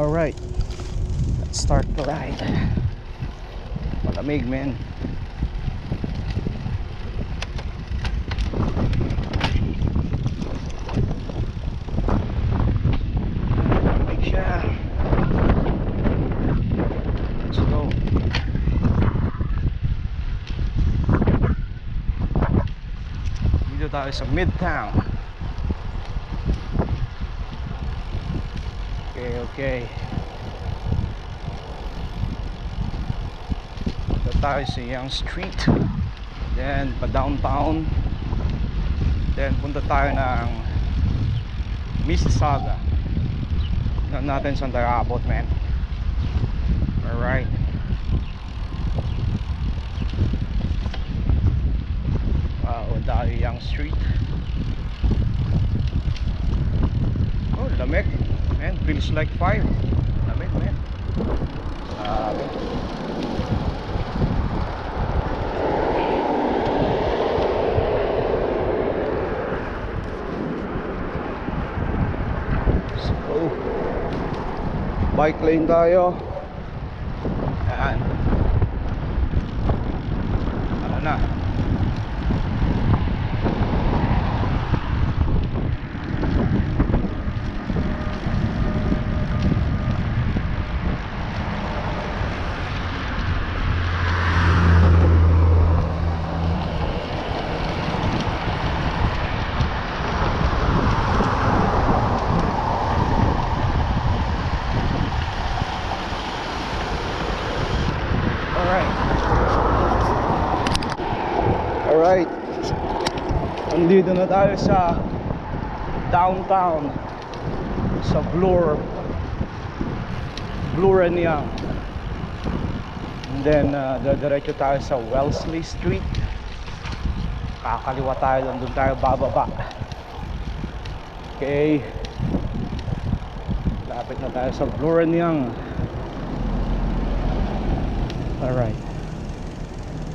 Alright, let's start the ride. Malamig, man. Malamig siya. Let's go. Dito tayo sa Midtown. Okay. Dito tayo sa Yonge Street. Then pa downtown. Then punta tayo ng Mississauga. Tignan natin saan tayo aabot, man. Alright. Wow, tayo Yonge Street. Oh, lamig. Man, feels like 5. Lamig, man. So, bike lane tayo. Ayan. Ano na? Alright, nandito na tayo sa downtown, sa Bloor and Yonge. And then diretso tayo sa Wellesley Street. Kakaliwa tayo, doon tayo bababa. Okay, lapit na tayo sa Bloor and Yonge. Alright,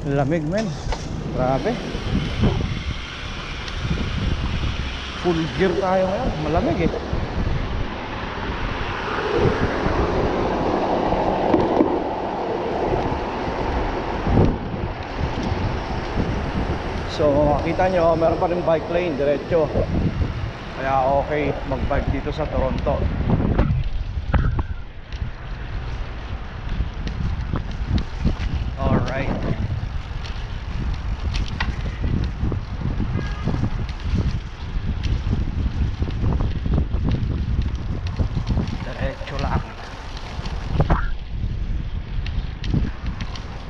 lamig, men. Grabe. Full gear tayo ngayon. Malamig eh. So makita nyo, meron pa rin bike lane diretso. Kaya okay mag-bike dito sa Toronto. Alright.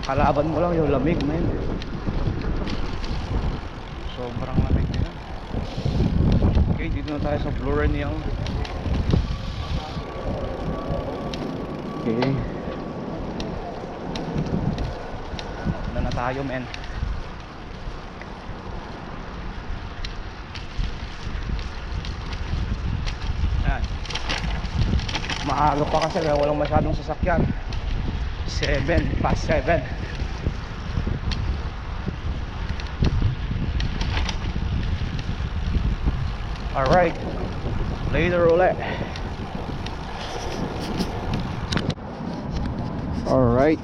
Kalaban mo lang yung lamig, man. Sobrang lamig na. Okay, dito na tayo sa Bloor and Yonge. Okay. Na tayo, man. Yan. Maaga pa kasi kaya walang masyadong sasakyan. 7:07. Alright, later ulit. Alright,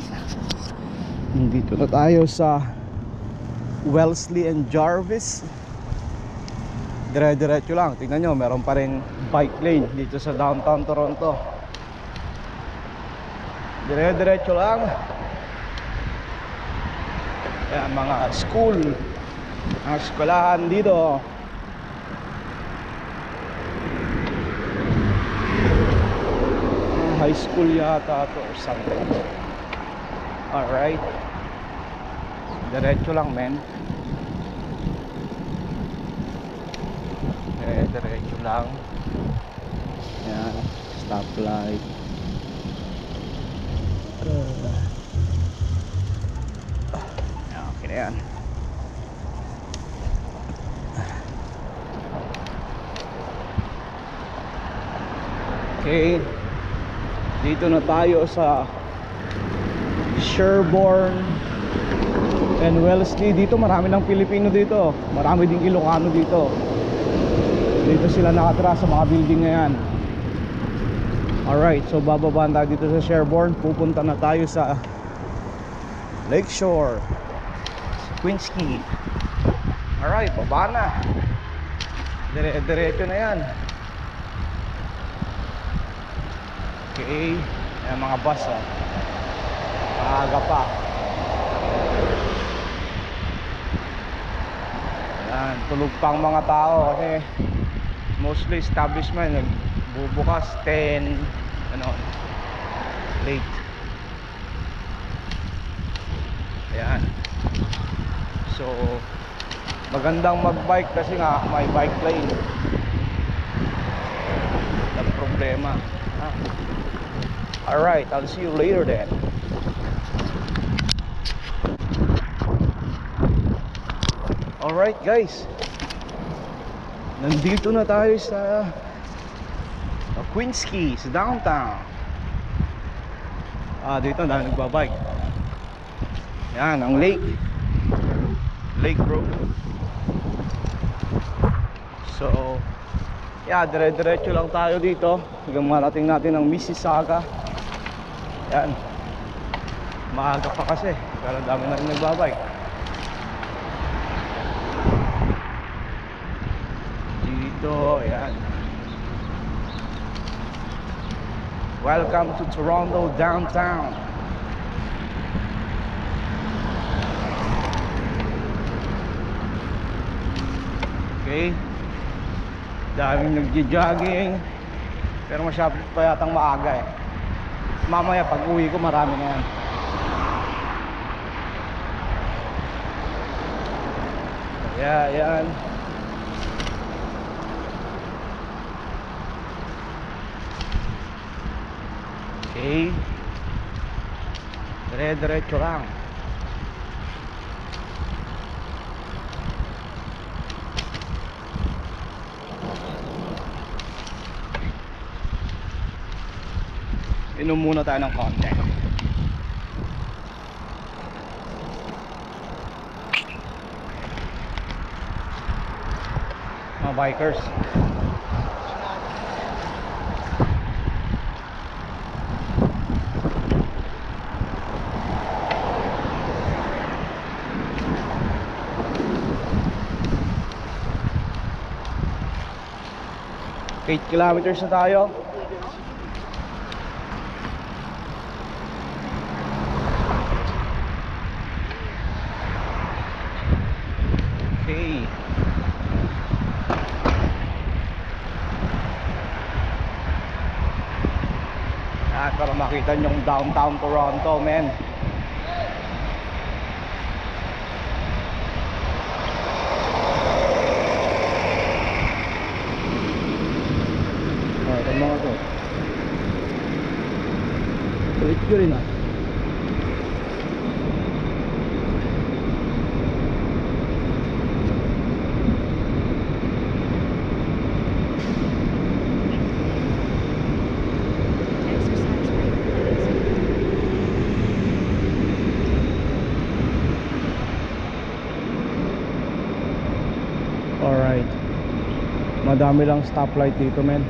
dito na tayo sa Wellesley and Jarvis. Dire-diretso lang. Tingnan nyo, meron pa rin bike lane dito sa downtown Toronto. Dire-diretso lang. Ayan, mga school, mga eskwelahan dito. High school yata to or something. Alright, diretso lang, men. Diretso lang. Ayan, stoplight. Okay na yan. Okay, dito na tayo sa Sherbourne and Wellesley. Dito marami ng Pilipino dito. Marami ding Ilocano dito. Dito sila nakatira sa mga building na yan. Alright, so bababaan tayo dito sa Sherborne. Pupunta na tayo sa Lakeshore, Quinski. Alright, baba na. Diretso na yan. Okay, ayan mga bus, oh. Maaga pa. Ayan, tulog pang mga tao kasi mostly establishment nagbubukas 10 ano, late. Ayan. So magandang magbike kasi nga may bike lane. Ang problema. Alright, I'll see you later then. Alright guys, nandito na tayo sa Quinski, sa downtown. Dito na nagbabike. Yan, ang lake road. So yeah, dire-diretso lang tayo dito hanggang marating natin ang Mississauga. Yan, maaga pa kasi pero dami na rin nagbabike dito. Yan, welcome to Toronto downtown. Okay, daming nagji-jogging pero masyado pa yatang maaga eh. Mamaya pag uwi ko marami na yan. Yeah, yan. Okay, dire-diretso lang. Inom muna tayo ng konti. Mga bikers. Eight kilometers na tayo. Okay. Para makita yung downtown Toronto, men. Ito mga to. Kulit ko rin ah. Alright, madami lang stoplight dito, men.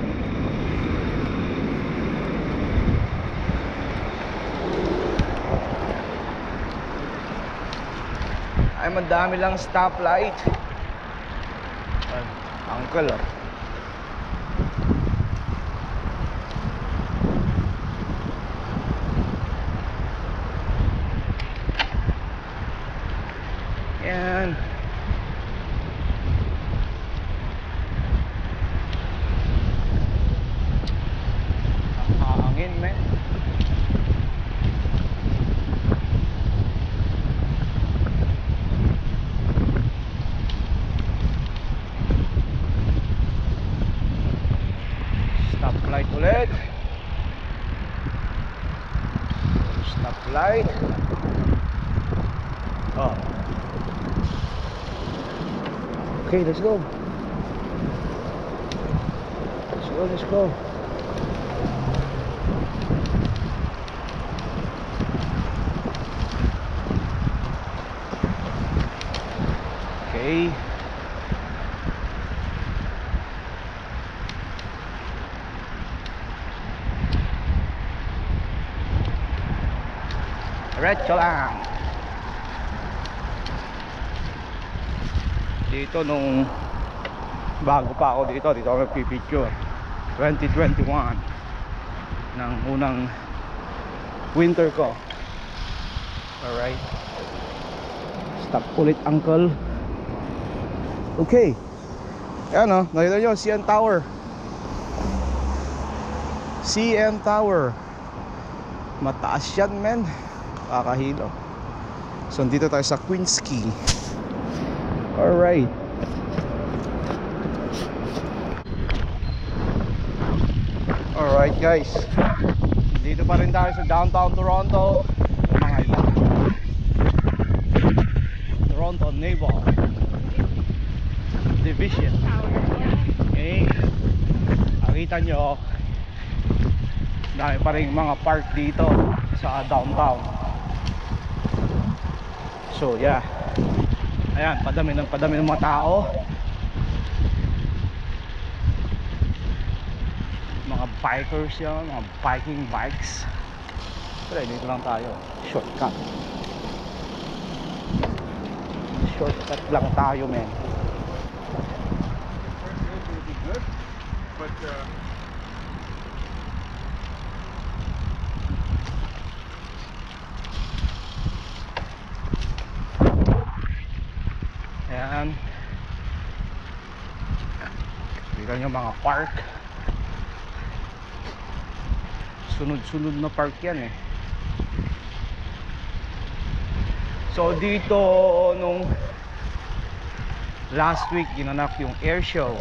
Ay, madami lang stoplight. Uncle, oh. Yan. Hangin, men. Stoplight ulit. Stoplight. Oh. Okay, let's go. Let's go. Okay. Diretso lang. Dito nung bago pa ako dito ako nagpipicture 2021 ng unang winter ko. Alright, stop ulit uncle. Okay, yan o, nakita nyo CN Tower. CN Tower, mataas yan men, kakahilo. So dito tayo sa Queensquay. Alright, alright guys, dito pa rin tayo sa downtown Toronto, mga iba. Toronto Naval Division. Okay, nakita nyo dahil pa rin mga park dito sa downtown. So yeah, ayan, padami ng mga tao, mga bikers yan, mga biking bikes. Pero dito lang tayo, shortcut lang tayo men. Ayan, dito yung mga park, sunod-sunod na park yan eh. So dito nung last week ginanap yung air show,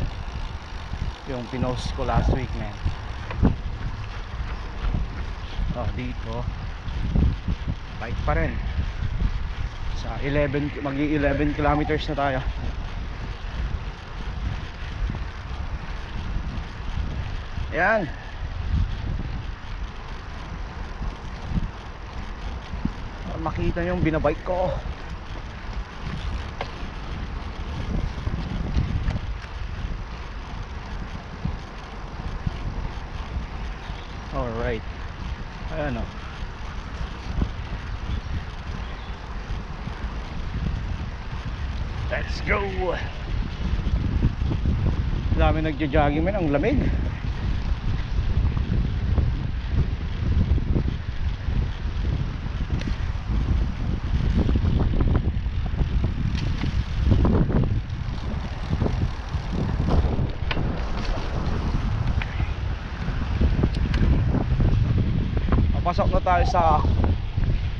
yung pinost ko last week man. Oh, dito bike pa rin sa 11, maging 11 kilometers na tayo. Ayan, makita nyo yung binabike ko. Alright, ayan o. Let's go. Dami nagja-jogging men, ang lamig. Pasok na tayo sa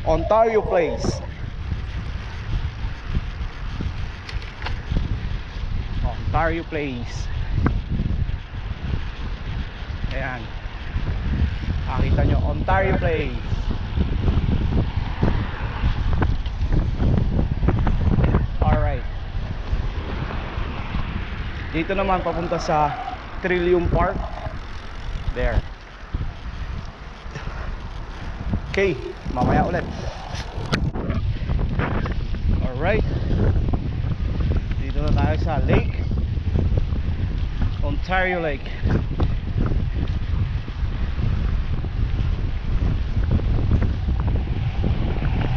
Ontario Place. Ontario Place. Ayan, nakita nyo Ontario Place. Alright, dito naman papunta sa Trillium Park. There. Okay, mamaya ulit. Alright, dito na tayo sa lake, Ontario Lake.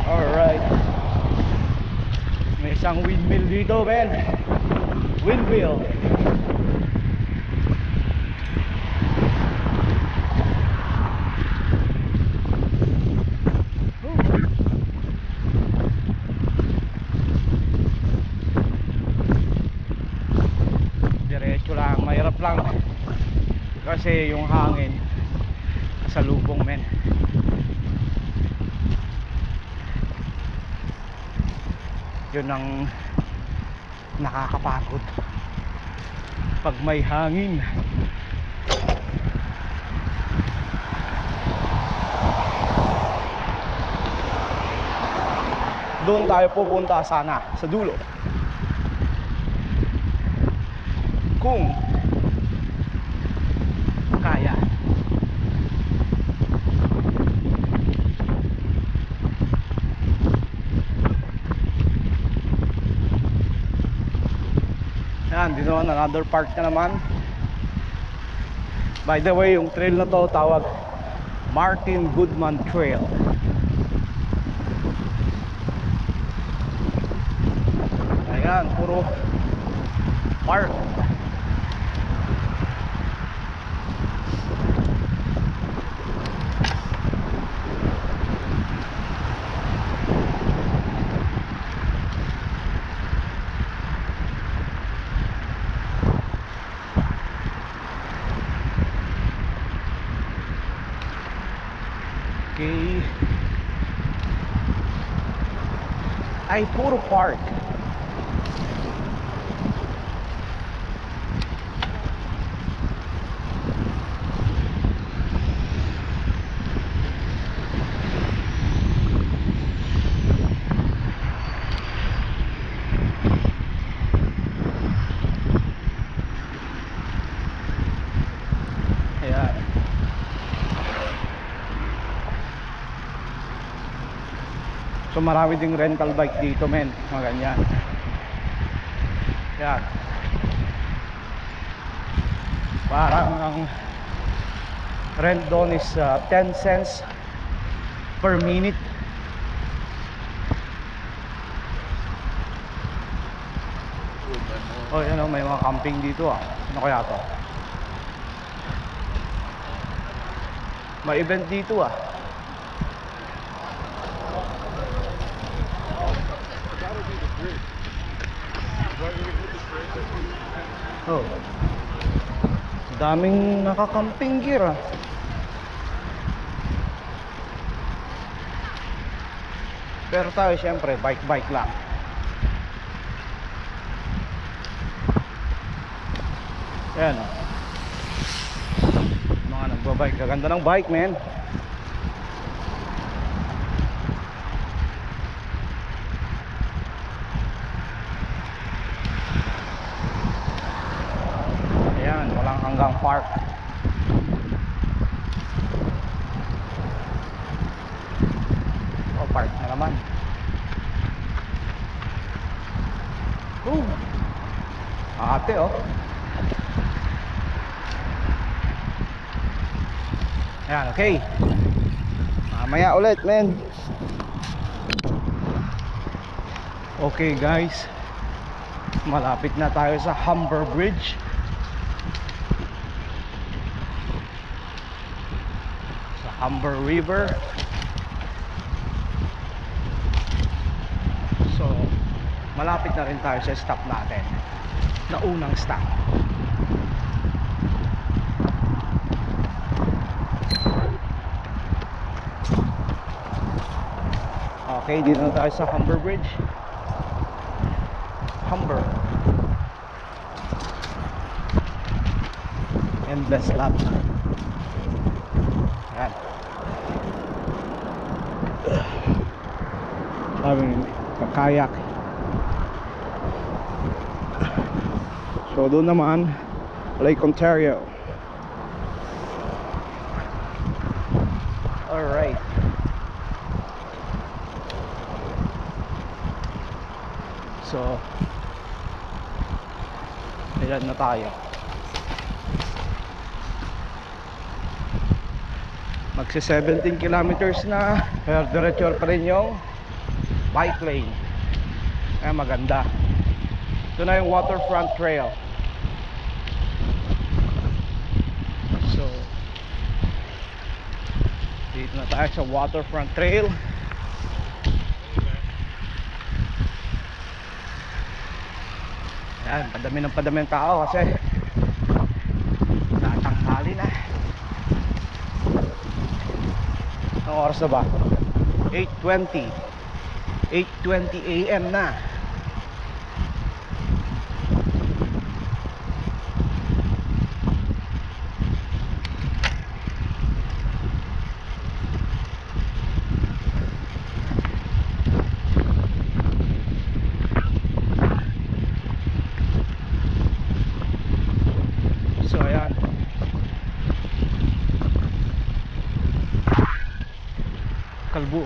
Alright, may isang windmill dito Ben, windmill. Mahirap lang kasi yung hangin kasalubong men. Yun ang nakakapagod pag may hangin. Doon tayo pupunta sana sa dulo kung kaya. Yan, dito naman another park na naman. By the way, yung trail na to tawag Martin Goodman Trail. Yan, puro park. Okay. Ay, puro park. Ayan. So marami ding rental bike dito, men, mga ganyan. Yan. Parang ang rent doon is 10 cents per minute. Oh, yan oh, may mga camping dito ah. Ano kaya to? May event dito ah. Oh. Daming nakakamping gear ah. Pero tayo syempre bike lang. Ayan oh. Mga nagbabike. Gaganda ng bike, man. Ayan, walang hanggang park. Oh, park na naman. Oh. Ate oh. Ayan, okay. Mamaya ulit, men. Okay guys, malapit na tayo sa Humber Bridge. Sa Humber River. So malapit na rin tayo sa stop natin, na unang stop. Okay, dito na tayo sa Humber Bridge. Humber. Endless lap. Ayan. Daming kayak. So doon naman Lake Ontario. Alright. So ayan na tayo. Magsi 17 kilometers na. Pero diretso pa rin yung bike lane. Kaya maganda. Ito na yung waterfront trail. So dito na tayo sa waterfront trail. Yan, padami ng tao kasi tatanghali na. Anong oras na ba? 8:20 AM na. So ayan, Kalbo.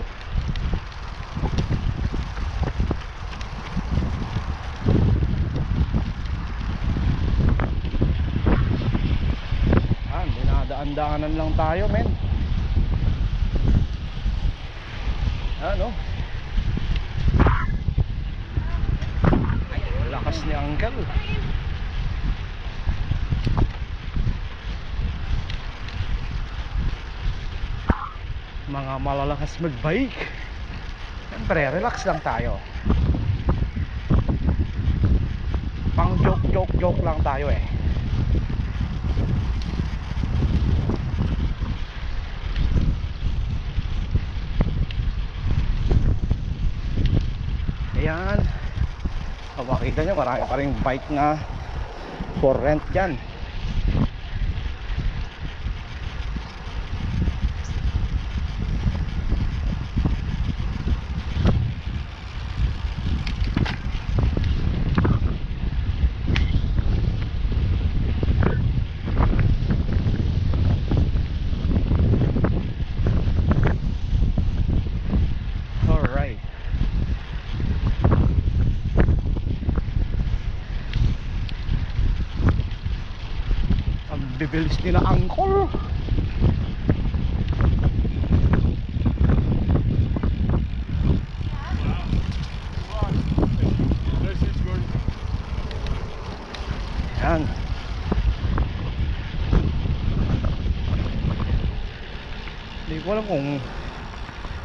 Dinadaan-daanan lang tayo, men. Ano? ni Uncle. Mga malalakas magbike. Siyempre, relax lang tayo. Pang joke lang tayo eh. Ayan. Kung makita nyo, marami pa rin bike na for rent dyan. Bibilis din na angkol. Yan. Hindi ko alam kung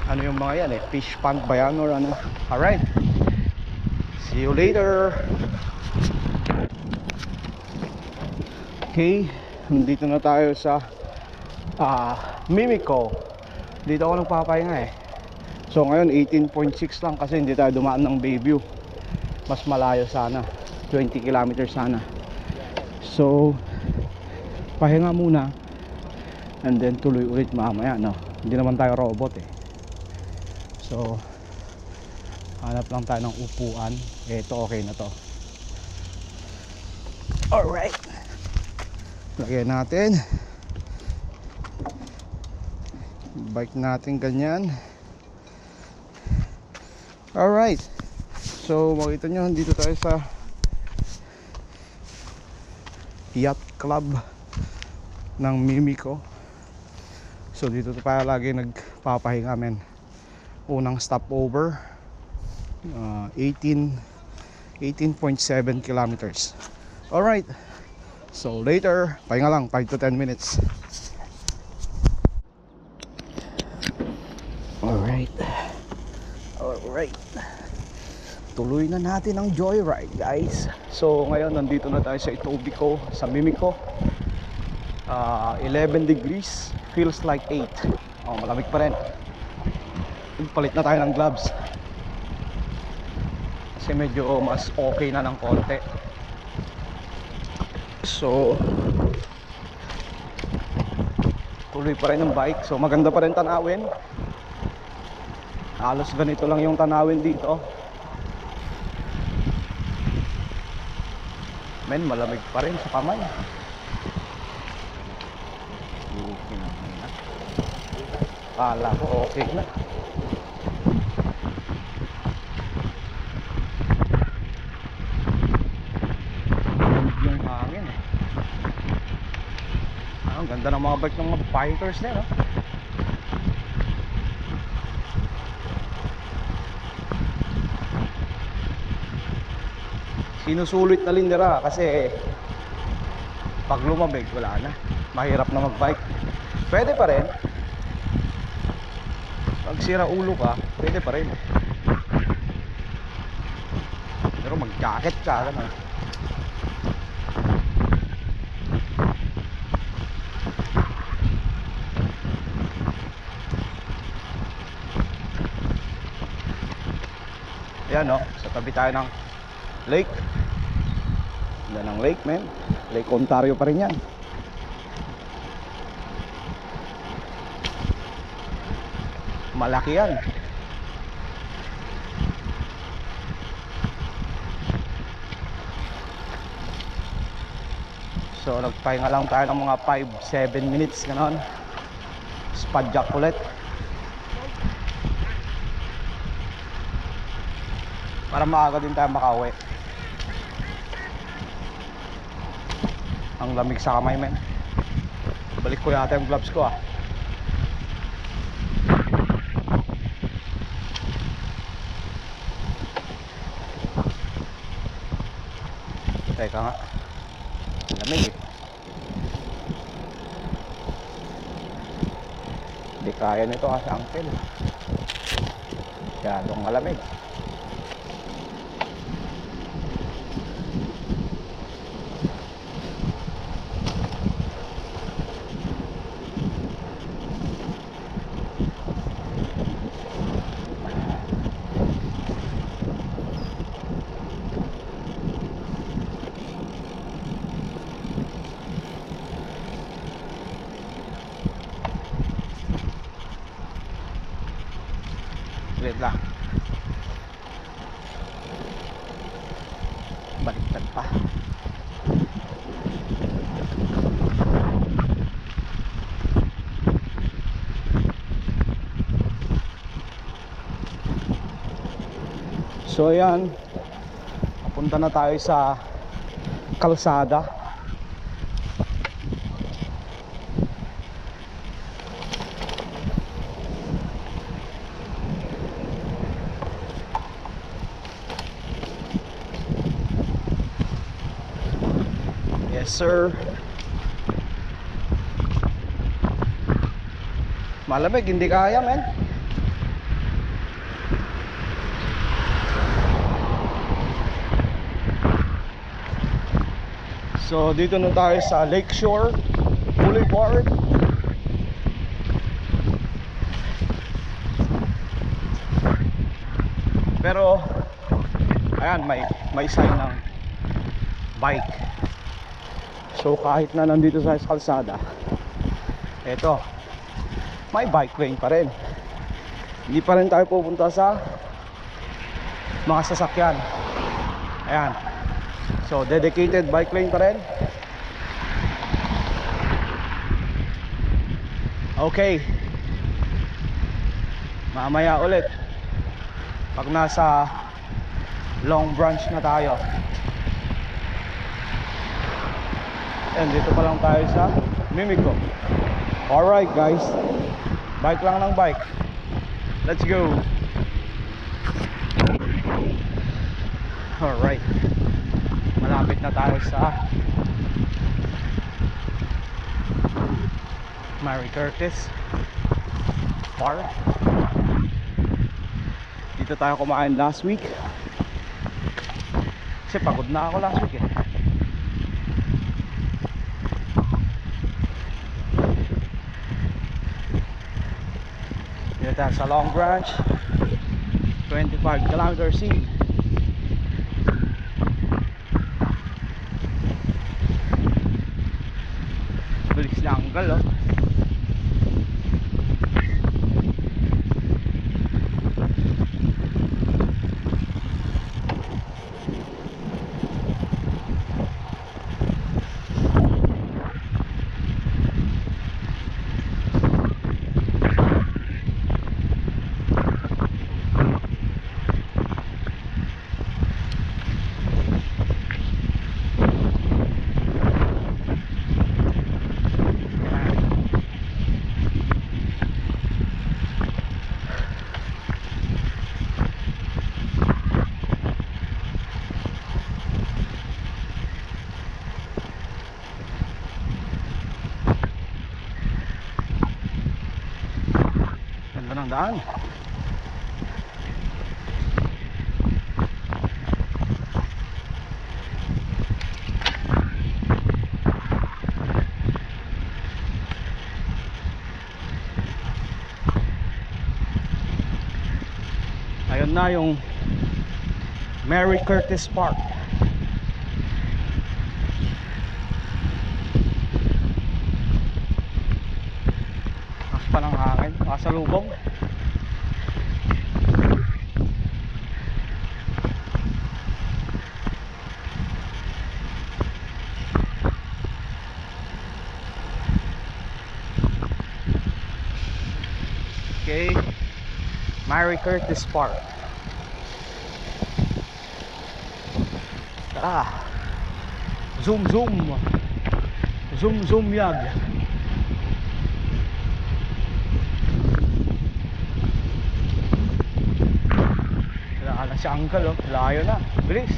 ano yung mga yan eh, fish pond ba yan or ano. Alright, see you later. Okay, nandito na tayo sa Mimico. Dito ako nagpapahinga eh. So ngayon 18.6 lang kasi hindi tayo dumaan ng Bayview. Mas malayo sana, 20 kilometers sana. So pahinga muna and then tuloy ulit mamaya, no? Hindi naman tayo robot eh. So hanap lang tayo ng upuan. Ito okay na to. Alright, lagyan natin bike natin ganyan. Alright, so makita nyo dito tayo sa yacht club ng Mimico. So dito tayo lagi nagpapahinga men. Unang stopover 18.7 kilometers. Alright, so later, pahinga lang 5 to 10 minutes. Alright, tuloy na natin ang joyride guys. So ngayon nandito na tayo sa Etobicoke, sa Mimico. 11 degrees, feels like 8. Malamig pa rin. Palit na tayo ng gloves kasi medyo mas okay na ng konti. So tuloy pa rin ang bike. So maganda pa rin tanawin. Halos ganito lang yung tanawin dito. Men, malamig pa rin sa kamay. Okay na. Kala ko okay na. Malamig yung hangin eh. Ang ganda ng mga bike ng mga bikers na, no? Sinusulit na lindera kasi pag lumamig wala na, mahirap na magbike. Pwede pa rin pag sira ulo ka, pwede pa rin, pero mag jacket ka ganun. Yan no, sa tabi tayo ng lake. Ganda ng lake men. Lake Ontario pa rin yan. Malaki yan. So nagpahinga lang tayo ng mga 5-7 minutes ganon. Spadjak ulit para maaga din tayo makauwi. Ang lamig sa kamay men. Balik ko yata yung gloves ko Teka nga. Lamig eh. Hindi kaya nito kasi uncle. Masyadong malamig. Wait lang. Baliktad pa. So ayan, papunta na tayo sa kalsada. Yes sir. Malamig, hindi kaya men. So dito na tayo sa Lakeshore Boulevard. Pero ayan, may sign ng bike. So kahit na nandito sa kalsada, eto, may bike lane pa rin. Hindi pa rin tayo pupunta sa mga sasakyan. Ayan. So dedicated bike lane pa rin. Okay. Mamaya ulit pag nasa Long Branch na tayo. And dito pa lang tayo sa Mimico. Alright guys, bike lang ng bike. Let's go. Alright, malapit na tayo sa Mary Curtis Park. Dito tayo kumain last week kasi pagod na ako last week eh. Dito tayo sa Long Branch, 25 km C. Bilis lang uncle oh. Ng daan. Ayun na yung Mary Curtis Park. Mas pa ng hangin, nakasalubong. Okay, Mary Curtis Park. Tara, zoom zoom, zoom zoom yag. Wala na si uncle oh, layo na, bilis.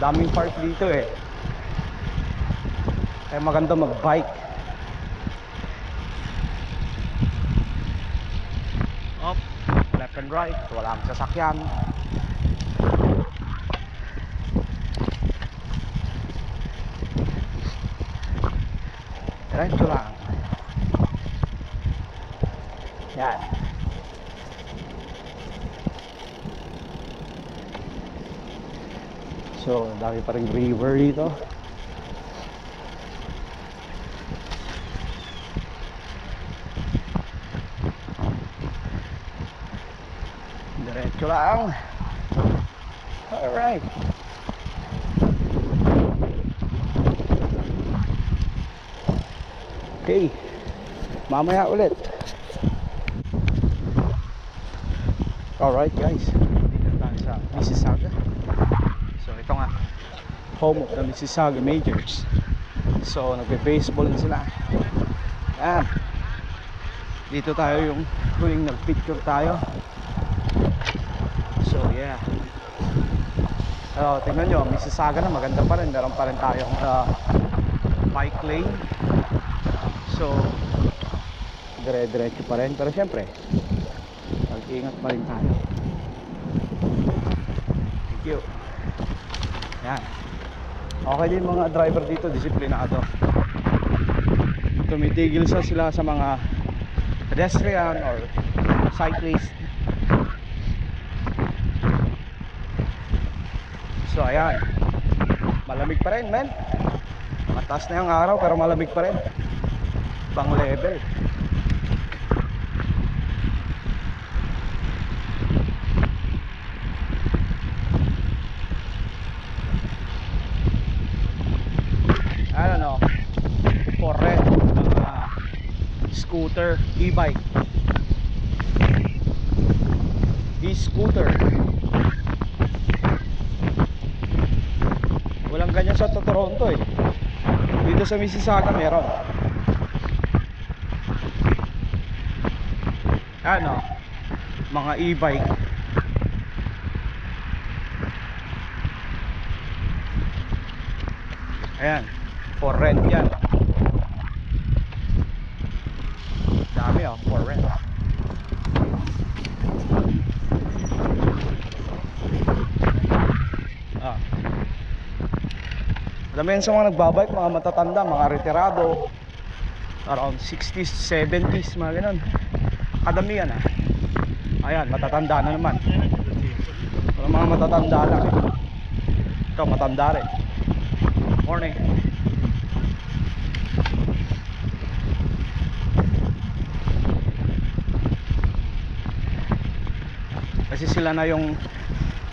daming park dito eh. Kaya maganda mag-bike. Up, left and right, walang sasakyan. Diretso lang. Yan. So, dami pa rin river dito. Diretso lang. Alright. Okay. Mamaya ulit. Alright guys. Dito tayo sa Mississauga. So ito nga, home of the Mississauga Majors. So nagbe-baseball din sila. Yan. Dito tayo yung huling nag-picture tayo. So yeah. So tingnan nyo, Mississauga na maganda pa rin. Meron pa rin tayong bike lane. So dire-diretso pa rin. Pero syempre mag-ingat pa rin tayo. Thank you. Yan. Okay din mga driver dito, disiplinado. Tumitigil sila sa mga pedestrian or cyclist. So ayan, malamig pa rin men. Mataas na yung araw pero malamig pa rin. Pang level. I don't know, for rent, scooter, e-bike, e-scooter. Walang ganyan sa Toronto eh. Dito sa Mississauga meron. Ano, mga e-bike. Ayan, for rent yan. Dami oh, for rent. Alam yan sa mga nagbabike, mga matatanda, mga retirado, around 60s, 70s, mga ganun. Kadamihan ah. Ayan, matatanda na naman. Pero mga matatanda lang. Ito, matanda rin. Morning. Kasi sila na yung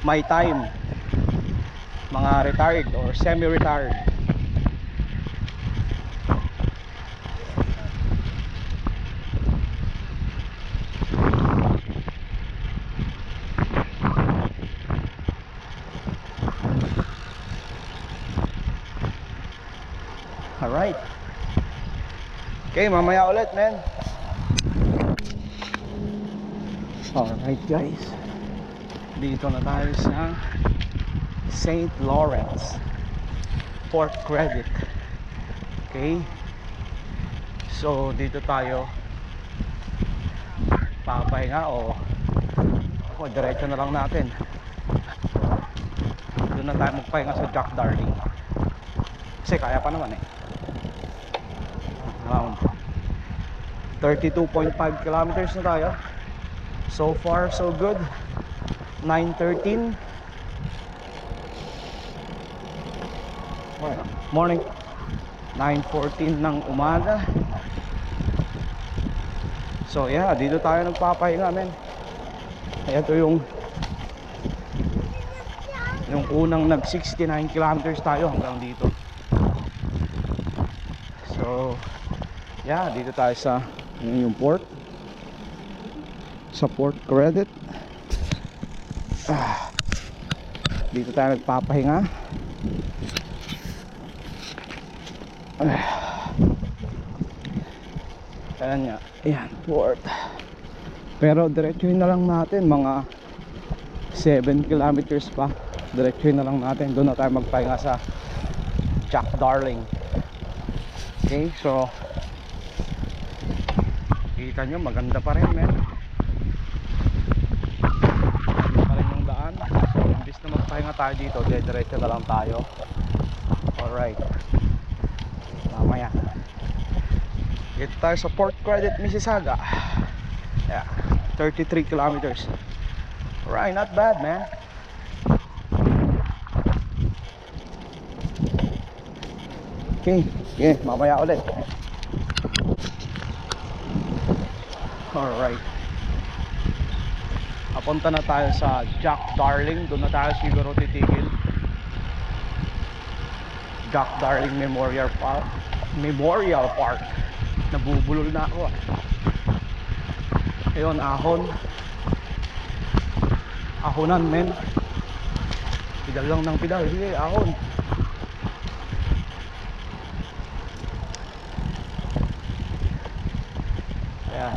my time, mga retired or semi-retired. Alright. Okay, mamaya ulit men. Alright guys, dito na tayo sa St. Lawrence Port Credit. Okay, so dito tayo papahinga o diretso na lang natin. Doon na tayo magpahinga sa Jack Darling kasi kaya pa naman eh. Around 32.5 kilometers na tayo. So far so good. 9:13 morning, 9:14 ng umaga. So yeah, dito tayo nagpapahinga men. Ito yung unang nag 69 kilometers tayo hanggang dito. So yeah, dito tayo sa yung port, sa Port Credit. Dito tayo nagpapahinga. Ayan nga, ayan, port. Pero diretsuhin na lang natin, mga 7 kilometers pa diretsuhin na lang natin. Doon na tayo magpahinga sa Jack Darling. Okay, so kita nyo maganda pa rin, men. Maganda pa rin yung daan. So imbis na magpahinga tayo dito, diretso na lang tayo. Alright, mamaya dito tayo sa Port Credit, Mississauga. Yeah, 33 kilometers. Alright, not bad, man. Okay, yeah, mamaya ulit. Alright, papunta na tayo sa Jack Darling. Doon na tayo siguro titigil. Jack Darling Memorial Park. Nabubulol na ako. Ayun, ahonan, men. Pidal lang ng pidal. Sige, ahon. Ayan,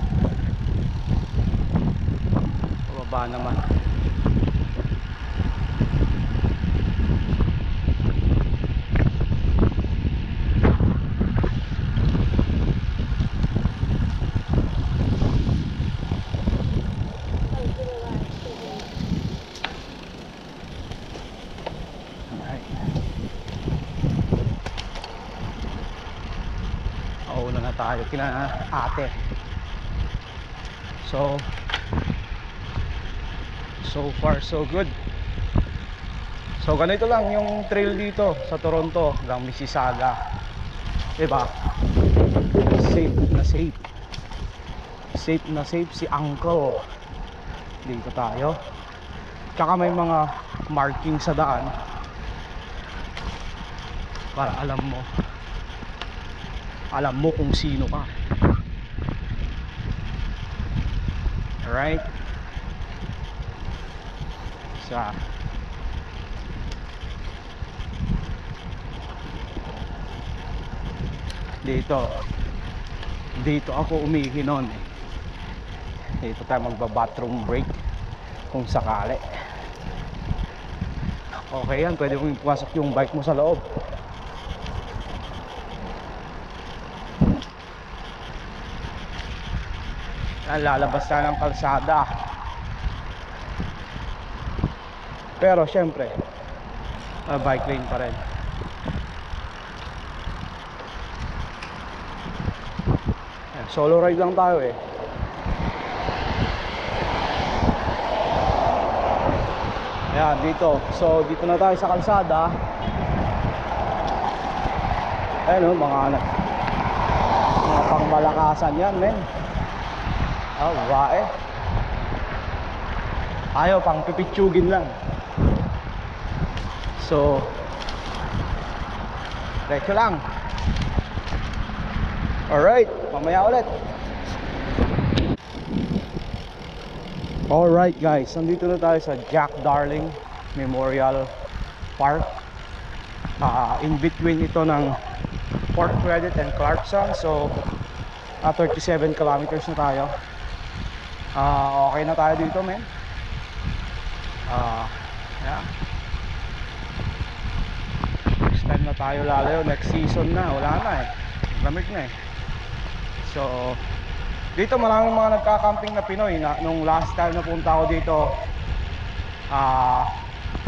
pababa naman. Una na tayo kina ate. So far so good. So ganito lang yung trail dito sa Toronto hanggang Mississauga, diba? Safe na safe si Uncle. Dito tayo. Tsaka may mga marking sa daan para alam mo kung sino ka. Alright, sa dito ako umihi noon eh. Dito tayo magba-bathroom break kung sakali. Okay yan, pwede mong ipasok yung bike mo sa loob. Lalabas na ng kalsada. Pero syempre bike lane pa rin. Solo ride lang tayo eh. Ayan, dito. So dito na tayo sa kalsada. Ayan o, mga pangmalakasan yan, men. Bae. Ayaw, pang pipitsugin lang. So diretso lang. Alright, mamaya ulit. Alright guys, nandito na tayo sa Jack Darling Memorial Park. In between ito ng Port Credit and Clarkson. So 37 kilometers na tayo. Okay na tayo dito, men. Yeah. Next time na tayo lalayo, next season na, wala na eh, lamig na eh. So dito maraming mga nagka-camping na Pinoy na, nung last time na punta ako dito,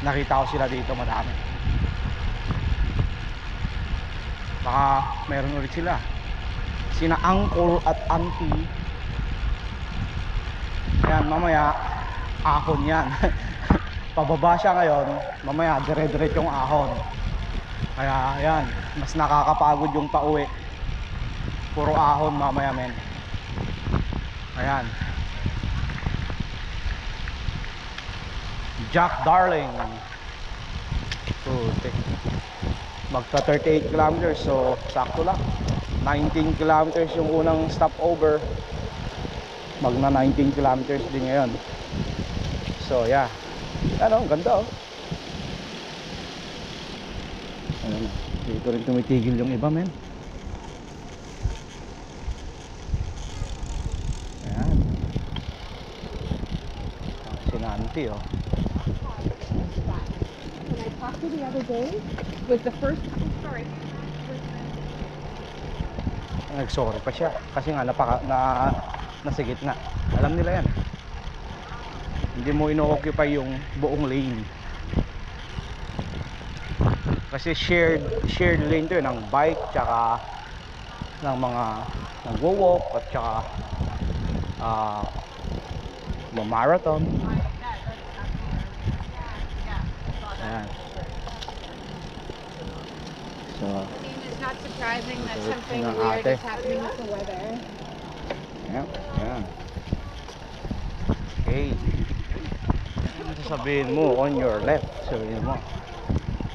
nakita ko sila dito madami. Baka meron ulit sila, sina uncle at auntie. Ayan, mamaya ahon yan. Pababa siya ngayon, mamaya dire-diretso yung ahon. Kaya ayan, mas nakakapagod yung pauwi. Puro ahon mamaya, men. Ayan, Jack Darling. Magta 38 kilometers, so sakto lang. 19 kilometers yung unang stopover, magna 19 kilometers din ngayon. So yeah, ano, ganda oh. Ayan, dito rin tumitigil yung iba, men. Ayan, sinanti oh. after the other day was the first. Oh, sorry. Nagsorry pa siya kasi nga nasa gitna. Alam nila yan. Hindi mo ino-occupy yung buong lane. Kasi shared lane to yun ng bike tsaka ng mga nagwo-walk at tsaka marathon. Ayan. So, It's not surprising that Ito, something ng weird ate. is happening with the weather. ayan, ayan. Okay. Ano sasabihin mo? On your left. Sabihin mo.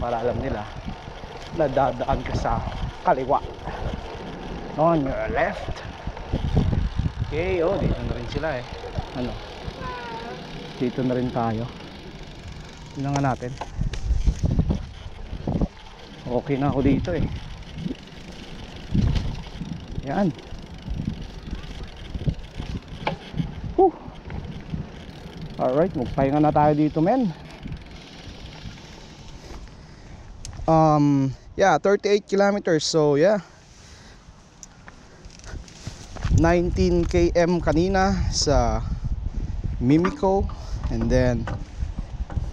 Para alam nila na dadaan ka sa kaliwa. On your left. Okay, oh, dito na rin sila eh. Ano? Dito na rin tayo. Tingnan nga natin. Okay na ako dito eh. Yan. Whew. Alright, magpahinga na tayo dito, men. Yeah, 38 kilometers. So, yeah. 19 km kanina sa Mimico. And then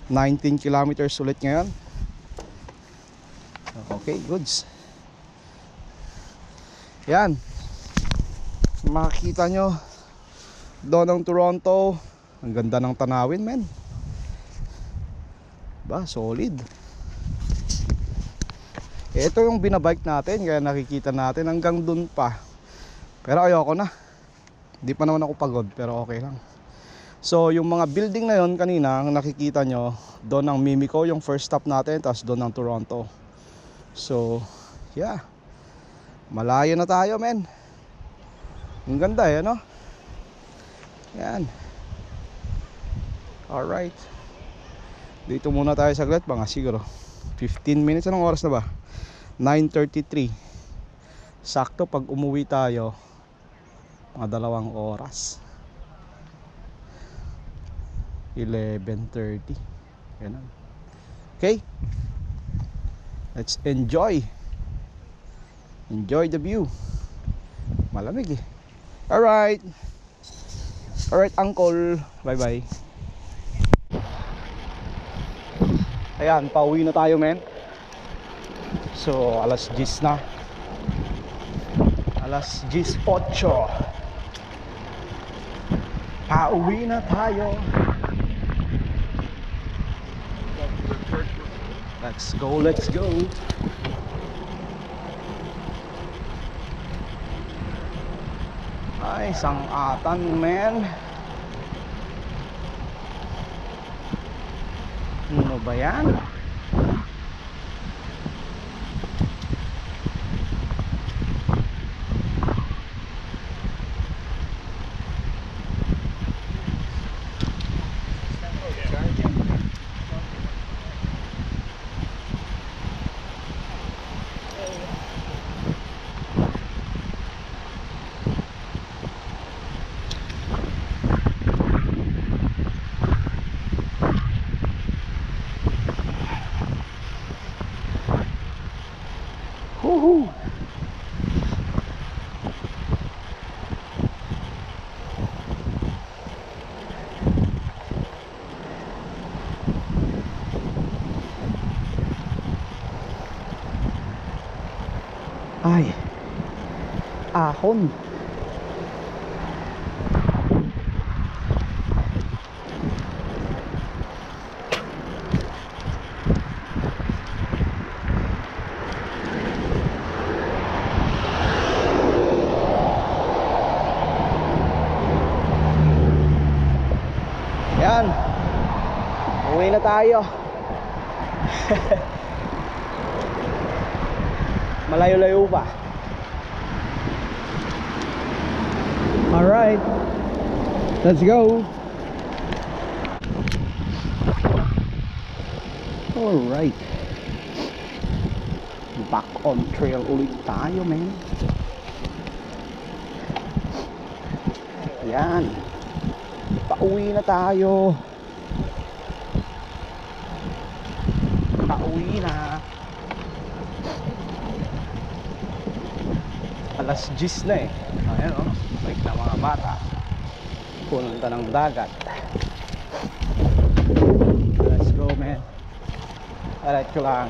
19 kilometers ulit ngayon. Okay, goods. Yan. Makikita nyo doon ng Toronto. Ang ganda ng tanawin, men. Ba, solid. Ito yung binabike natin, kaya nakikita natin hanggang dun pa. Pero ayoko na. Hindi pa naman ako pagod, pero okay lang. So yung mga building na yon kanina, ang nakikita nyo, doon ang Mimico, yung first stop natin, tapos doon ang Toronto. So yeah, malayo na tayo, men. Ang ganda eh, no? Yan. Alright, dito muna tayo saglit, mga siguro 15 minutes. Anong oras na ba? 9:33. Sakto pag umuwi tayo, mga 2 oras. 11:30. Ganun. Okay, let's enjoy the view. Malamig eh. Alright, uncle, bye bye. Ayan, pauwi na tayo, men. So alas 10 na. Alas 10:08. Pauwi na tayo. Let's go, let's go. Ay, sangatan, men. Ano ba yan? Woohoo! Ay, ahon. Yan, uwi na tayo. Malayo-layo pa. Alright, let's go. Alright, back on trail ulit tayo, man. Yan, pauwi na tayo. pauwi na. Alas 10 na eh. Ayan o, balik na mga bata. Punta ng dagat. Let's go, man. Diretso lang.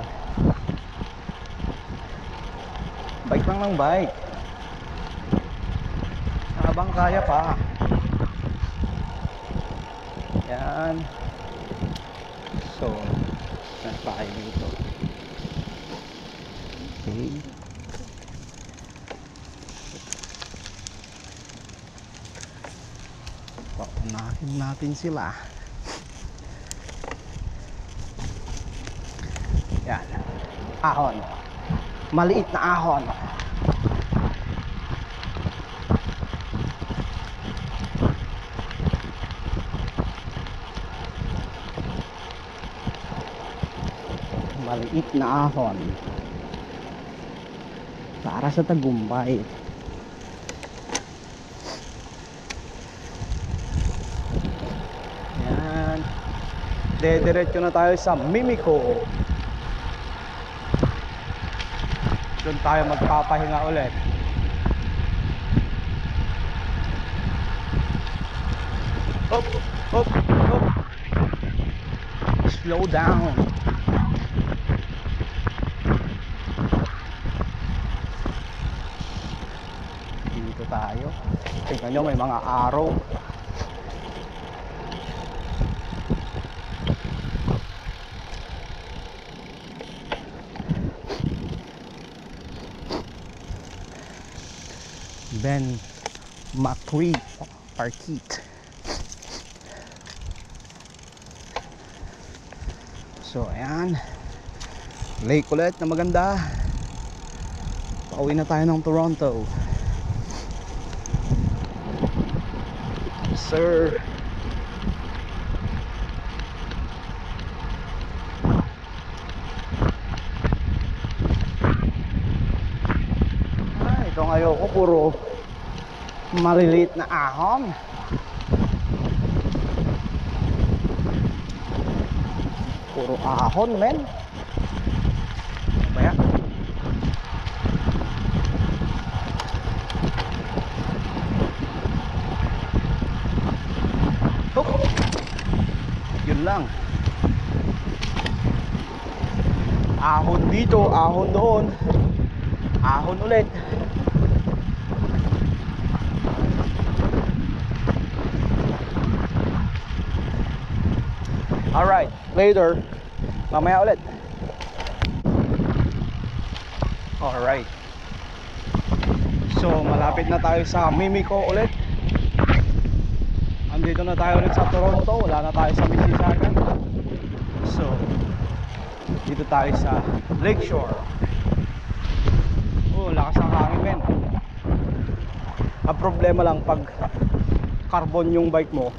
Bike lang ng bike. Habang kaya pa. Yan. So, saan pa kayo dito? Okay. Paunahin natin sila. Yan. Ahon. Maliit na ahon. Maliit na ahon. Para sa tagumpay. Yan. Dediretso na tayo sa Mimico. Doon tayo magpapahinga ulit. Up, up, up. Slow down. Dito tayo. Tingnan nyo, may mga araw. Ben Macri Parkit. So ayan, lake ulit na maganda. Pauwi na tayo ng Toronto. Sir, itong ayoko, puro maliliit na ahon. Puro ahon, men. Ano ba yan? Oh, yun lang. Ahon dito, ahon doon, ahon ulit. Alright, later. Mamaya ulit. Alright. So, malapit na tayo sa Mimico ulit. Andito na tayo ulit sa Toronto. Wala na tayo sa Mississauga. So, dito tayo sa Lakeshore. Oh, lakas ng hangin, men. Ang problema lang pag carbon yung bike mo,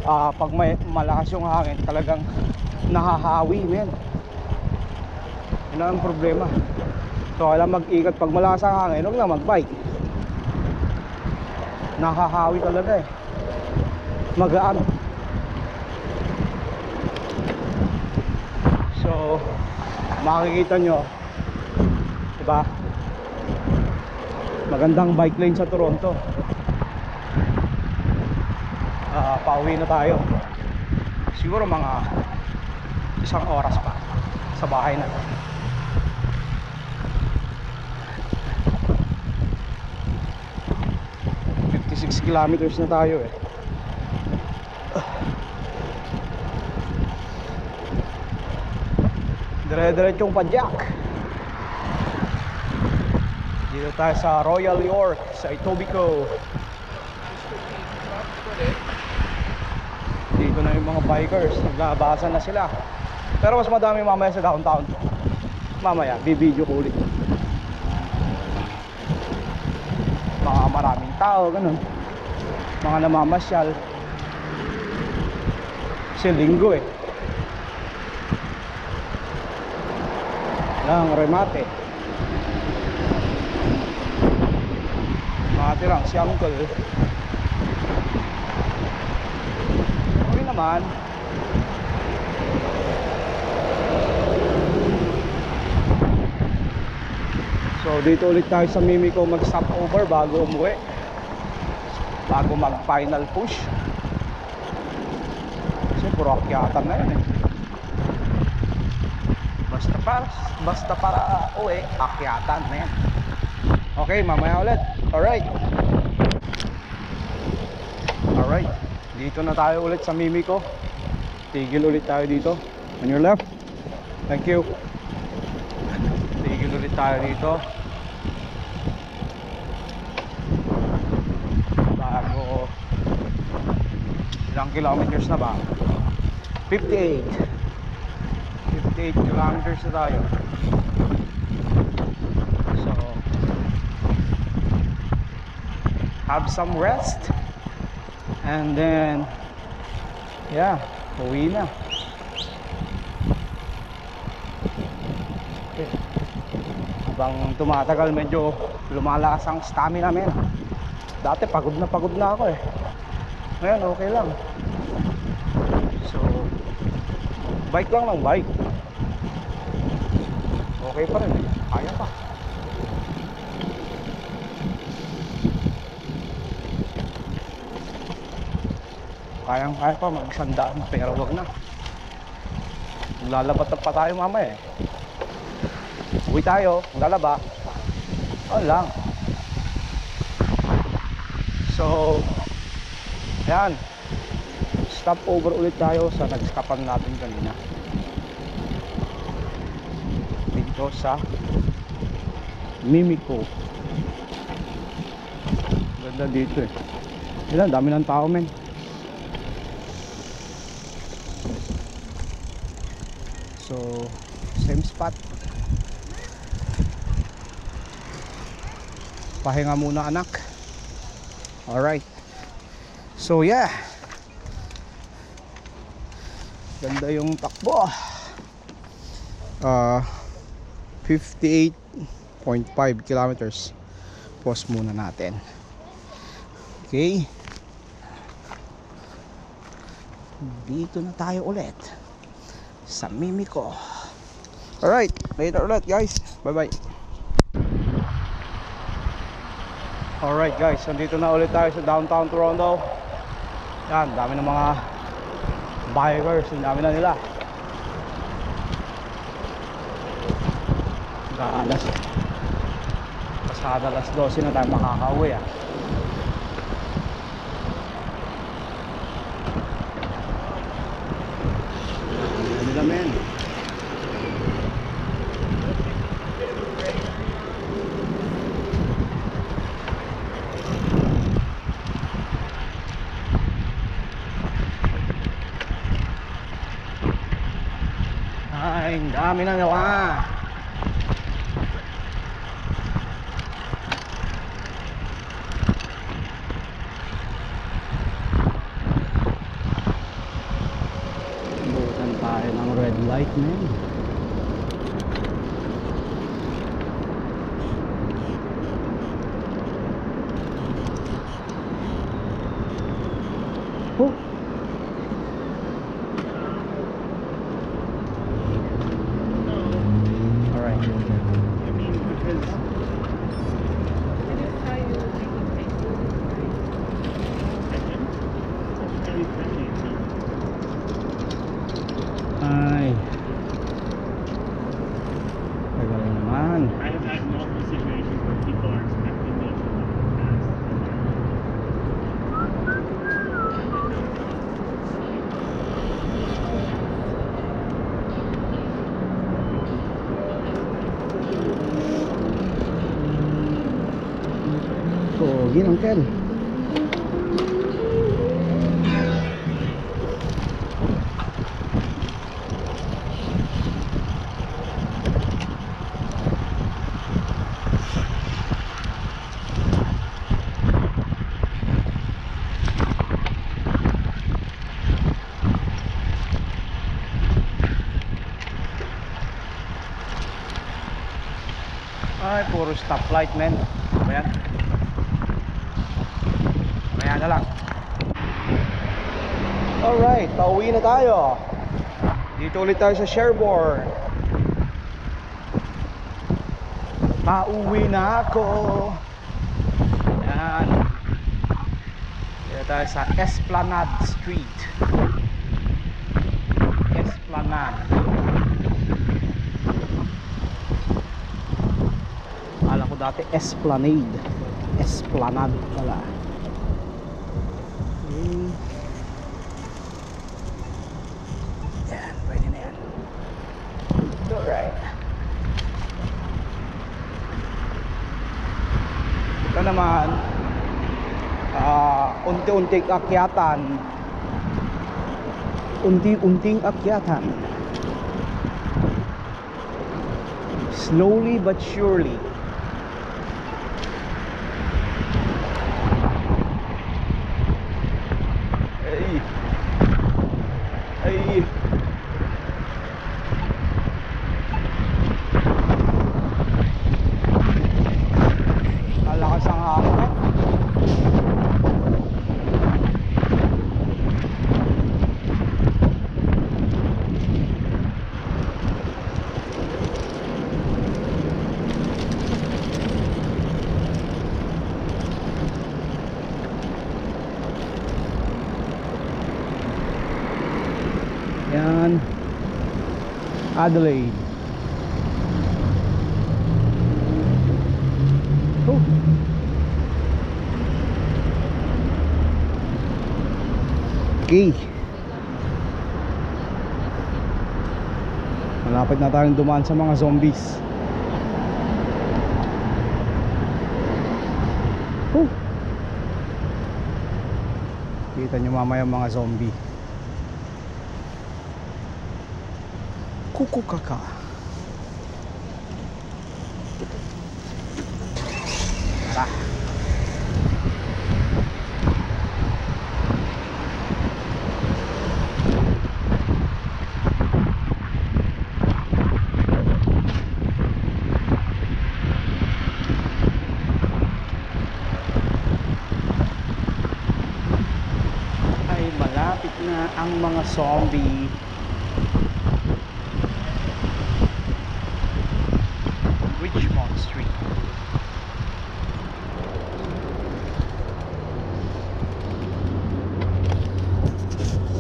pag may malakas yung hangin, talagang nahahawi, men. Yun ang problema. So kailangan mag-ingat pag malakas ang hangin. Huwag na mag-bike. Nahahawi talaga eh. Magaan. So makikita nyo, diba, magandang bike lane sa Toronto. Pauwi na tayo. Siguro mga 1 oras pa sa bahay na. Six kilometers na tayo eh. Dire-diretsong padyak. Dito tayo sa Royal York, sa Etobicoke. Dito na yung mga bikers, naglabasa na sila. Pero mas madami mamaya sa downtown. Mamaya, bibideo ko ulit. Mga maraming tao, ganun. Mga namamasyal. Kasi linggo eh. Lang remate. Mga tirang si uncle. Okay naman. So dito ulit tayo sa Mimico mag stop over bago umuwi, bago mag final push. Kasi puro akyatan na yun eh. Basta para uwi, akyatan na yan. Okay, mamaya ulit. Alright, dito na tayo ulit sa Mimico. Tigil ulit tayo dito. On your left. Thank you. Tigil ulit tayo dito bago, ilang kilometers na ba? 58 kilometers na tayo. So have some rest and then yeah, uwi na. Okay. Habang tumatagal medyo lumalakas ang stamina namin. Dati pagod na ako eh. Ngayon okay lang. So bike lang ng bike, okay pa rin eh. Kaya pa. Kaya pa mag-100, pero wag na. Lalabat pa tayo mamaya eh. Uwi tayo, lalaba. Ano lang. So yan, stop over ulit tayo sa nag-stopan natin kanina dito sa Mimico. Ganda dito eh. Yan, dami ng tao men. So same spot. Pahinga muna anak. Alright. So yeah, ganda yung takbo. 58.5 kilometers. Pause muna natin. Okay, dito na tayo ulit sa Mimico. Alright, later ulit guys. Bye bye. Alright guys, nandito na ulit tayo sa downtown Toronto. Yan, dami ng mga bikers, dami na nila. Pasada alas 12 na tayo makakauwi ah. Ano na men? Ay, ang dami na nawa. Bukan tayo ng red light na yun. Oh, ay, tagal naman. I have had multiple situations where people are expecting me to walk fast. Pogi ng Ken. Ay, puro stoplight men. Ayan. Ayan na lang. Alright, pauwi na tayo. Dito ulit tayo sa Sherbourne. Pauwi na ako. Yan. Dito tayo sa Esplanade Street. Esplanade. Akala ko dati Esplanade. Esplanade pala. Yan, pwede na yan. Alright. Ito naman, unti-unting akyatan. Unti-unting akyatan. Slowly but surely. Ay. Ay. Malakas ang hangin. Yan, Adelaide. Oh. Okay. Malapit na tayong dumaan sa mga zombies. Oh. Kita nyo mamaya mga zombie. Kuku kaka. Tara. Ay, malapit na ang mga zombie. Richmond Street.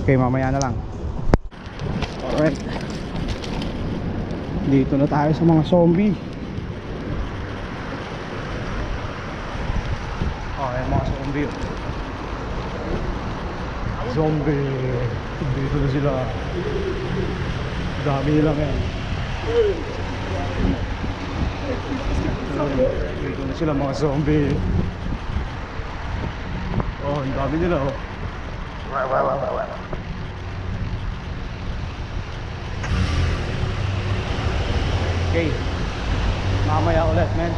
Okay, mamaya na lang. Alright. Dito na tayo sa mga zombie. Okay, mga zombie. Zombie. Dito na sila. Dami nilang yan. Dito na sila mga zombie. Oh, ang dami nila oh. Okay, mamaya ulit men.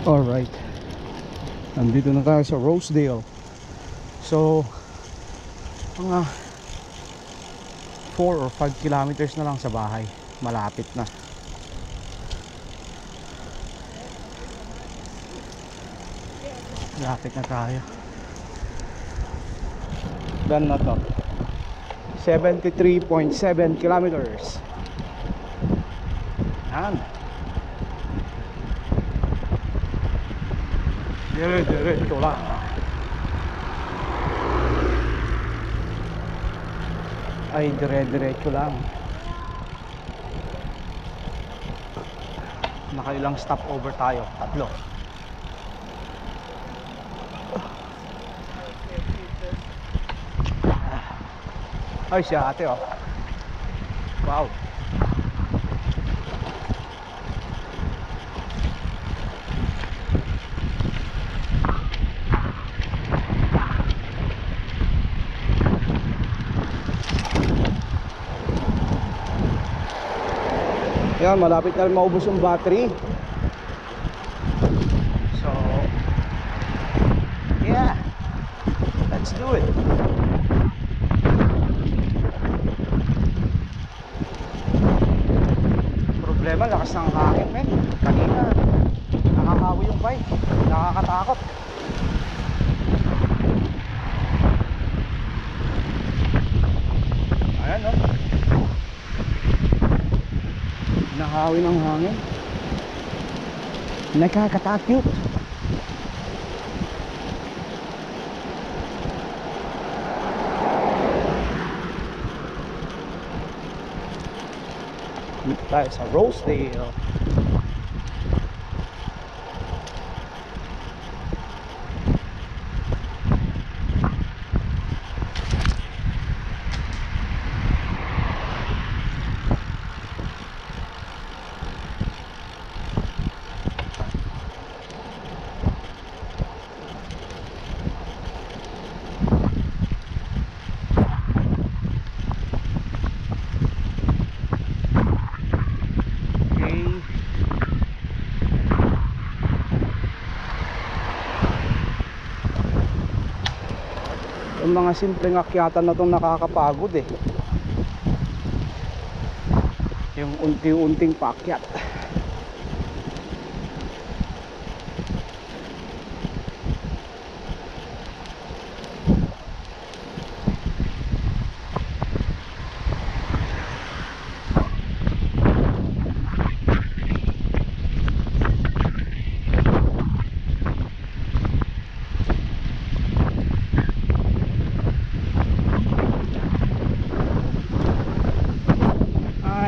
Alright, nandito na tayo sa Rosedale. So mga 4 or 5 kilometers na lang sa bahay. Malapit na. Malapit na tayo. Done na to. 73.7 kilometers. Yan. Diretso lang. Ay, diretso lang. Nakailang stopover tayo? 3. Ay, si ate oh. Wow. Yan, malapit na rin maubos yung battery. So, yeah, let's do it. Problema, lakas ng hangin men. Kanina, nakakahawi yung bike. Nakakatakot. Ayan no. Nakakahawi ng hangin. Nakakatakot. Dito tayo sa Rosedale. Yung mga simpleng akyatan na itong nakakapagod eh. Yung unti-unting paakyat.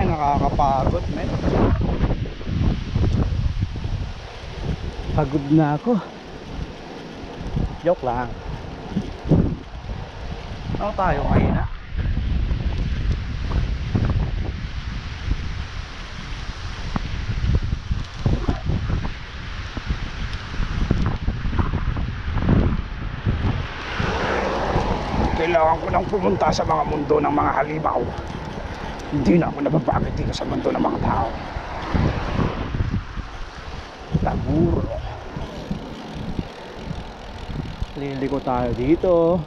Nakakapagod, men. Pagod na ako. Joke lang. Ano tayo ngayon na? Kailangan ko nang pumunta sa mga mundo ng mga halimaw. Hindi na ako nababagay dito sa mundo ng mga tao. Taburo. Liliko tayo dito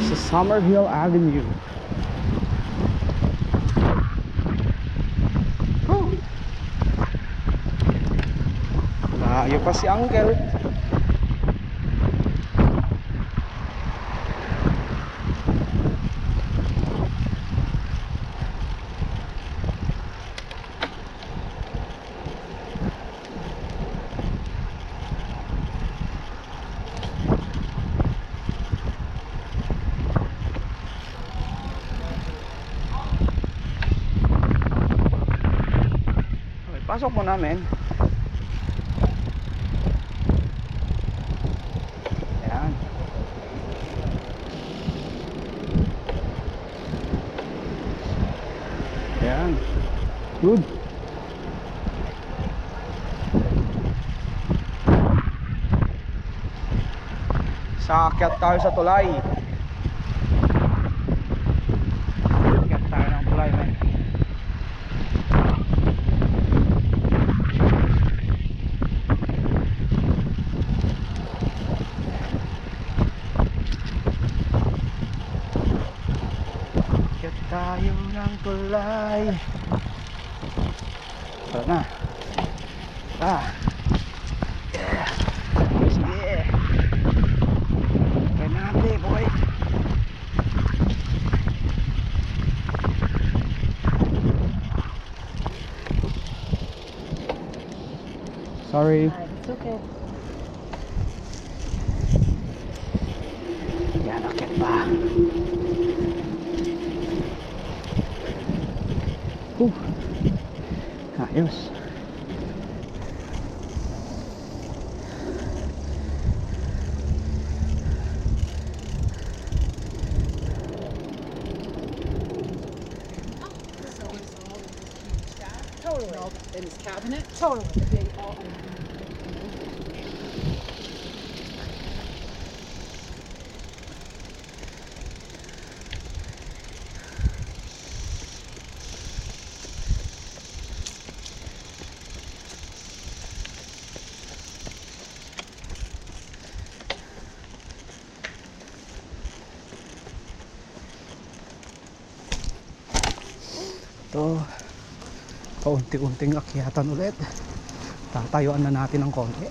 sa Summerhill Avenue. Layo pa si Uncle. Pasok mo namin. Ayan. Ayan. Good. Saakyat tayo sa tulay. Saakyat tayo ng tulay, man. Tayo ng tulay. Tara na. Yeah. Sige. Kaya natin, boy. Sorry. It's okay. Yan, akit pa. Ayos. Totally. In his cabinet? Totally. They all. Ito, kaunti-unting akyatan ulit. Tatayuan na natin ng konti.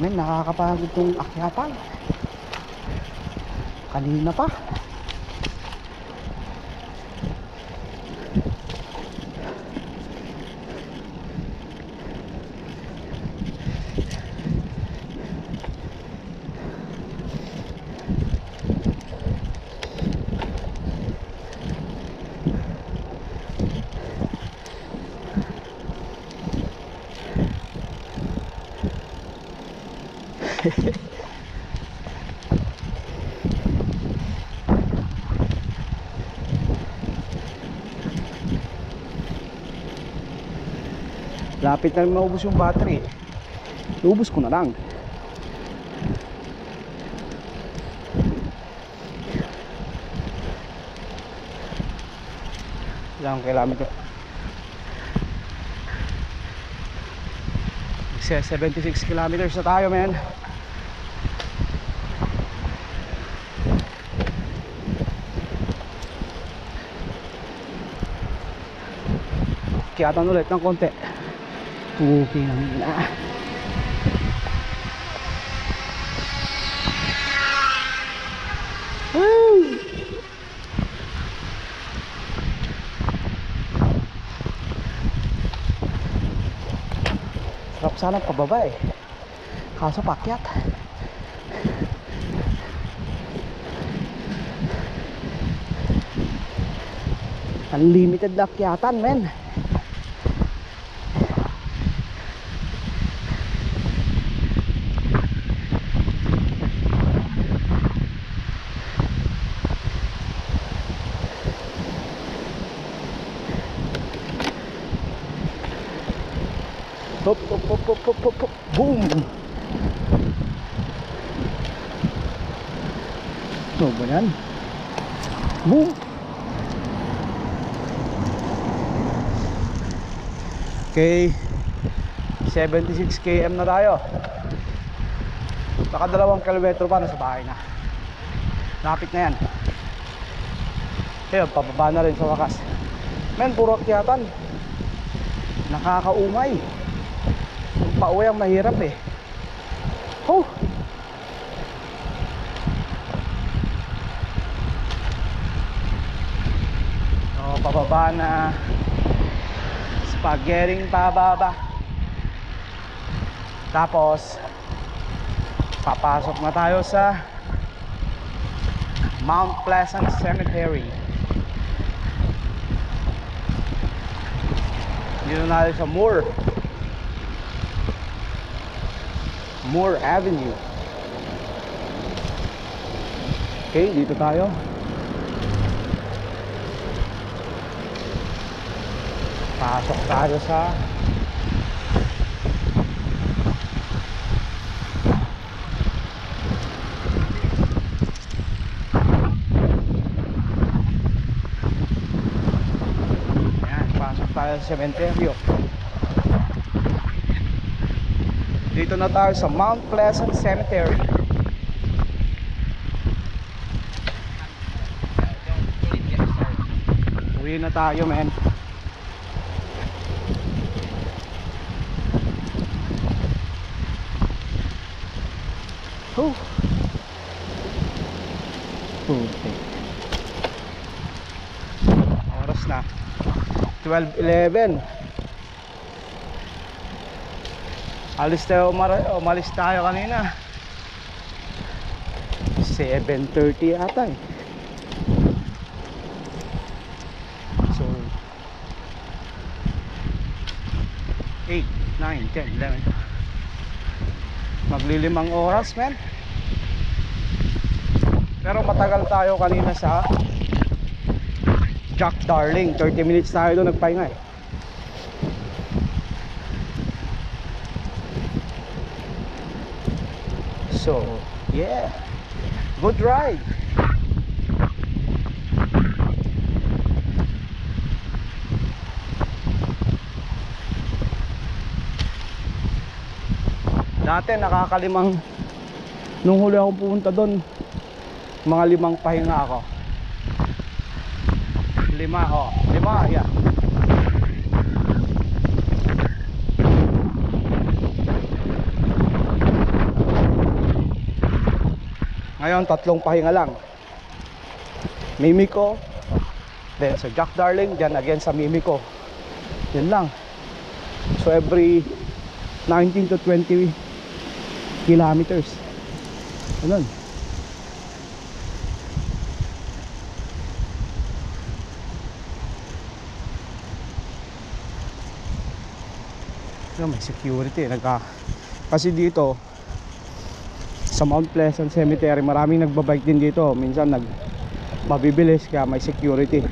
Men, nakakapagod itong akyatan. Kanina pa. Lapit na maubos yung battery. Iubos ko na lang. Ilang kilometer? 76 kilometers na tayo, men. Kiyatan ulit ng konti. Okay na muna. Woo! Sarap sana pababa eh. Kaso pakyat. Unlimited na akyatan, men. Hop, hop, hop, hop, hop, hop, hop. Boom! Ano ba yan? Boom! Okay, 76 km na tayo. Baka 2 kilometro pa, nasa bahay na. Lapit na yan. Ayun, pababa na rin sa wakas. Men, puro akyatan. Nakakaumay. Pauwi ang mahirap eh. Oh! Oh, pababa na. Spaghetti pababa. Tapos papasok na tayo sa Mount Pleasant Cemetery. Dito na tayo sa Moore Avenue. Okay, dito tayo. Pasok tayo sa Ayan, pasok tayo sa cemetery. Dito na tayo sa Mount Pleasant Cemetery. Uwi na tayo, men. Oh. Okay. Oras na 12:11. Umalis tayo kanina 7:30 ata eh. So 8, 9, 10, 11. Maglilimang oras, men. Pero matagal tayo kanina sa Jack Darling. 30 minutes tayo doon nagpahinga eh. So, yeah. Good ride. Dati nakakalimang, nung huli akong pumunta doon, mga 5 pahinga ako. 5, oh. 5, yeah. Ngayon 3 pahinga lang. Mimico, then sa Jack Darling, dyan again sa Mimico. Yan lang. So every 19 to 20 kilometers. Ganun. May security kasi dito sa Mount Pleasant Cemetery. Maraming nagbabike din dito. Minsan mabibilis kaya may security.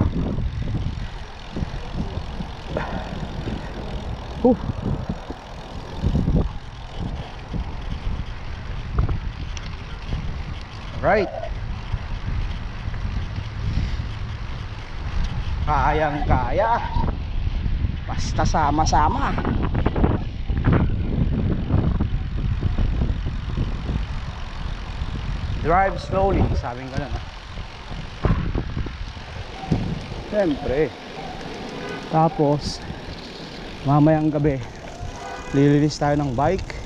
Right. Kayang kaya. Basta sama-sama. Drive slowly, sabing ganun. Siyempre. Tapos mamayang gabi lililis tayo ng bike